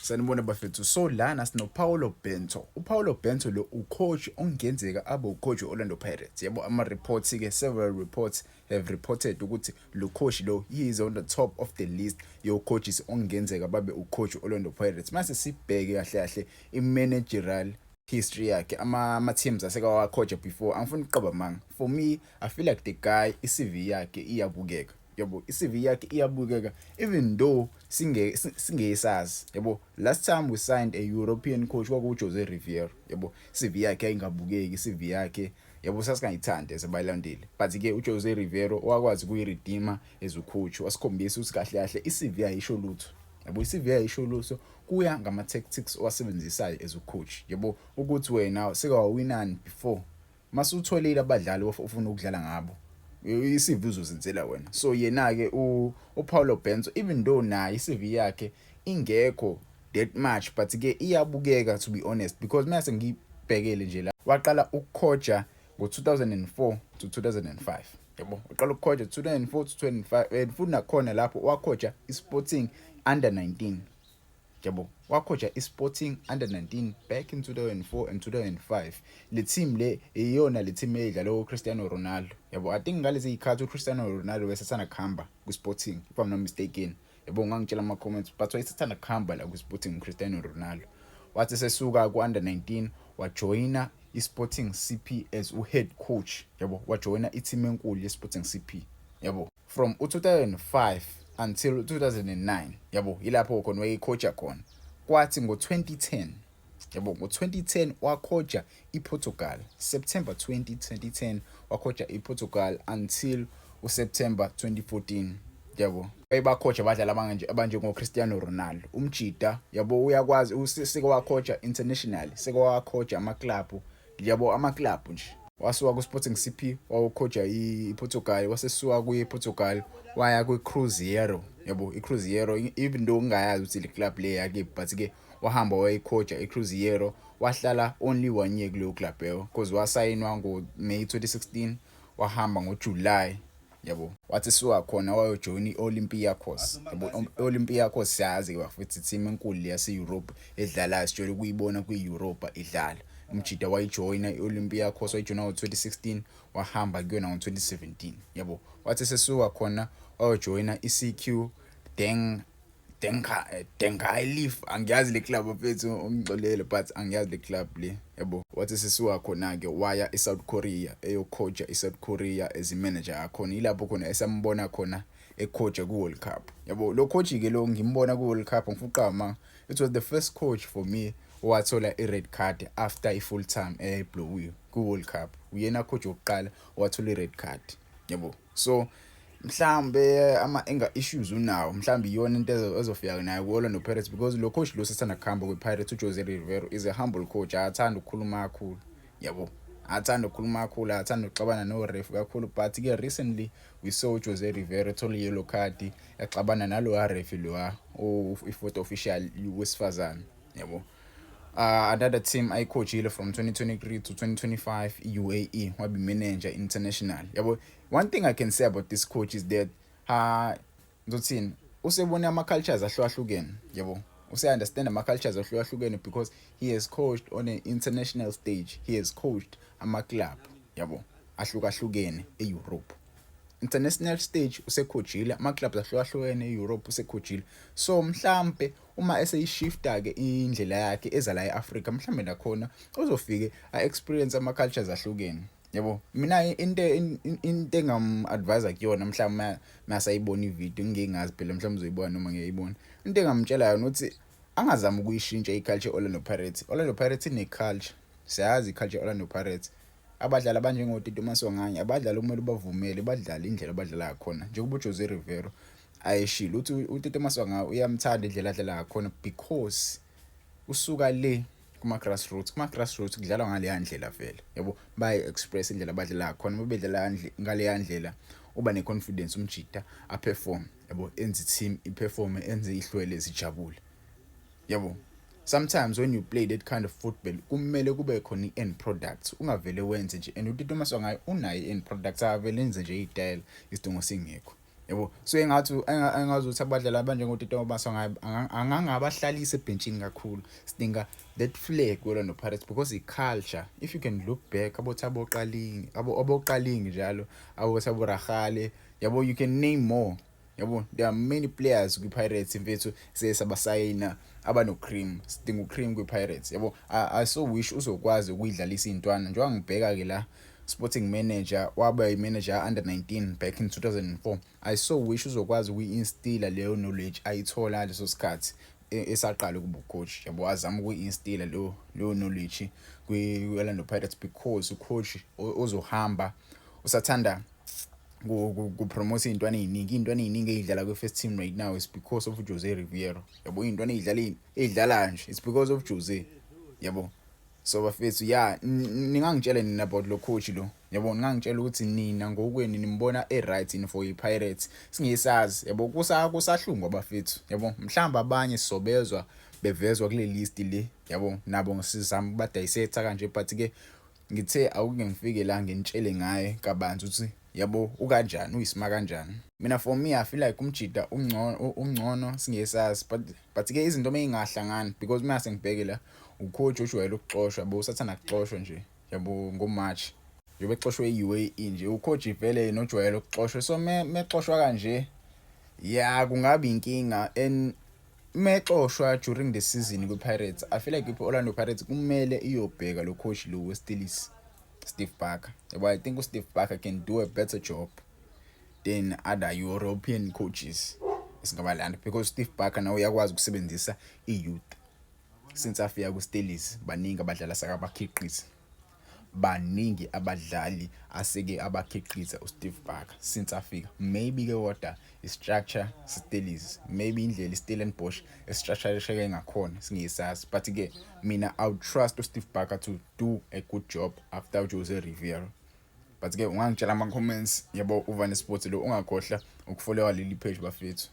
Sanibona bafethu. So lana sino Paulo Bento. uPaulo Bento lo ucoach ongenzeka abe ucoach Orlando Pirates. Yabo ama reports ke several reports have reported ukuthi lo coach lo he is on the top of the list yo coaches ongenzeka babe ucoach Orlando Pirates. Mase sibheke kahle kahle i-managerial history yakhe ama teams aseka wa coach before. Angifuni ukuqaba manga. For me, I feel like the guy i-CV yakhe iyabukeka. Yabo i-CV yakhe iyabukeka even though singesazi yabo last time we signed a European coach kwakuJose Riviero yabo i-CV yakhe ayingabukeki i-CV yakhe yabo sasingayithandi as abalandeli but ke uJose Riviero wakwazi kuyiredeema as ucoach wasikhombisa ukuthi kahle kahle i-CV ayisho lutho yabo i-CV ayisho lutho kuya ngama tactics owasebenzisayo as ucoach yabo ukuthi wena sekawawinani before masutholile abadlali ofuna ukudlala ngabo i-CV uzozenzela wena so yena ke uPaulo Bento even though naye i-CV yakhe ingekho that much but ke iyabukeka to be honest because mase ngibhekele nje la waqala ukucoacha ngo2004 to 2005 yabo uqala ukucoacha 2004 to 2005 and futhi nakhona lapho wacoacha iSporting under 19 yabo wacoacha iSporting under 19 back in 2004 and 2005 le team le iyona le team edlala uCristiano Ronaldo yabo I think ngalezi ikhathi uCristiano Ronaldo wesethana khamba kuSporting if I'm not mistaken yabo ngangitshela ama comments but wayesethana khamba la kuSporting uCristiano Ronaldo wathi sesuka ku under 19 wajoina iSporting CP as uhead coach yabo wajoina i-team enkulu yeSporting CP yabo from 2005 until 2009 yabo ilapho khona wayecoacha khona kwathi ngo2010 yabo ngo2010 wacoacha iPortugal September 2010 wacoacha iPortugal until uSeptember 2014 yabo bayibacoacha badlala abanje ngoCristiano Ronaldo umjida yabo uyakwazi usike wacoacha international seke wacoacha ama-club yabo ama-club nje wasuka kuSporting CP wacoacha iPortugal wasesuka kuyiPortugal waya kuCruzeiro yabo iCruzeiro even though ungayazi ukuthi le club le yake but ke wahamba wayicoacha iCruzeiro wahlala only 1 year kuleyo club leyo because wasayinwa ngoMay 2016 wahamba ngoJuly yabo wathi suka khona wayojoin iOlympiacos yabo iOlympiacos siyazi bafuthi team enkulu yaseEurope edlala sijole kuyibona kwiEurope idlala umjida wayijoina iOlympiacos wayijoina ngo2016 wahamba kuyona ngo2017 yabo wathi sesuka khona wayojoina iCQ Dengai Leaf angiyazi le club mfethu ungixolele but angiyazi le club le yabo wathi sesuka khona ke waya eSouth Korea eyocoacha eSouth Korea as manager akhona ilapho khona esambona khona ecoacha kuWorld Cup yabo lo coach ke lo ngimbona kuWorld Cup ngifuqama it was the first coach for me wathola i-red card after i-full time eblowiwe kuWorld Cup uyena coach oqala wathola i-red card yabo so mhlambe ama anger issues unawo mhlambe iyona into ezofika nayo kuOrlando Pirates because lo coach lo sesana khamba kwePirates uJose Riviero is a humble coach ayathanda ukukhuluma kakhulu yabo ayathanda ukukhuluma kakhulu ayathanda ukuxabana no ref kakhulu but ke recently we saw uJose Riviero thola yellow card yaxabana nalo ref lo i-photo official wesifazane yabo another team I coachile from 2023 to 2025 UAE wabi manager international yabo one thing I can say about this coach is that ndothini usebona ama cultures ahlukahlukene yabo understand ama cultures ahlukahlukene because he has coached on an international stage he has coached ama club yabo ahlukahlukene eEurope international stage usecoachile ama clubs ahlukahlukene eEurope usecoachile so mhlambe uma eseyishifta ke indlela yakhe eza la eAfrica mhlambe nakhona uzofike experience ama cultures ahlukene yabo mina into engam advise kuyona mhlambe masayibona ivideo ngingazi phela mhlambe uzoyibona noma ngiyayibona into engamtshela yona ukuthi angazama ukuyishintsha iculture Orlando Pirates ine culture siyazi iculture Orlando Pirates abadlali abanjengoTito Maswanganye abadlali kumele bavumele badlala indlela abadlala khona njengoba uJose Riviero ayishilo uthi uTito Maswanganye uyamthanda indlela adlala khona because usuka le kuma-grassroots kudlalwa ngale ndlela vele yabo bayi-express indlela abadlala khona mabedlala ngale ndlela uba ne-confidence umjida aperform yabo enze team iperform enze ihlwele sijabule yabo sometimes when you play that kind of football kumele kube khona i-end product ungavele wenze nje and uTito Maswanganye unayo i-end product avele enze nje idayela isidingo singekho yabo. So engathi uthi abadlali abanjengoTito Mabasa angangabahlalisa ebhenchini kakhulu. Sidinga that flag kweLorlando Pirates because i-culture, if you can look back, Thabo Qalingi, aboqalingi njalo, Thabo Rahale, yabo, you can name more. Yabo, there are many players kwi-Pirates mfethu sesabasayina abano-cream, sidinga u-cream kwi-Pirates, yabo. I so wish uzokwazi ukuyidlalisa iy'ntwana njengoba ngibheka-ke la sporting manager, waba yi-manager under 19 back in 2004. I so wish uzokwazi ukuyi-instilla leyo knowledge ayithola leso sikhathi esaqala ukuba ucoach, yabo, azama ukuyi-instilla leyo knowledge kwi-Orlando Pirates because ucoach ozohamba usathanda kupromote iy'ntwana ey'ningi ey'dlala kwi-first team right now is because of Jose Riviero, yabo. Iy'ntwana ey'dlala nje, it's because of Jose, yabo. So bafethu, yeah, ningangitshela nina about lo coach lo, yabo. Ningangitshela ukuthi nina ngokweni nimbona right in for i-Pirates singesazi, yabo. Kusahlungwa bafethu, yabo. Mhlawumbe abanye sisobezwa bevezwa kule list le, yabo, nabo ngisizama ukubadayisetha kanje, but-ke ngithe awuke ngifike la nginitshele ngaye kabanzi ukuthi, yabo, ukanjani, uyisima kanjani. Mina for me I feel like umjida ungcono singesazi, but-ke izinto mey'ngahlangani because mina sengibheke la ucoach ojwayele ukuxoshwa, yabo, usathanda kuxoshwa nje, yabo, ngoMarch njengoba exoshwe i-UAE nje, ucoach vele nojwayele ukuxoshwa. So mexoshwa kanje, yeah, kungaba inkinga. And mexoshwa during the season kwi-Pirates, I feel like i-Orlando Pirates kumele iyobheka lo coach lo we-Steelers, Steve Barker, yabo. I think Steve Barker can do a better job than other European coaches esingabalanda, because Steve Barker nawe uyakwazi ukusebenzisa i-youth. Since afika ku-Steelers, baningi abadlali asakabakhiqiza, baningi abadlali aseke abakhiqiza uSteve Barker since afika. Maybe ke kodwa i-structure Steelers, maybe indlela iStellenbosch structure ngakhona singesazi, but-ke mina I would trust uSteve Barker to do a good job after Jose Riviero. But-ke ungangitshela ama-comments, yabo, uVane Sports lo, ungakhohlwa ukufollowa leli page bafethu.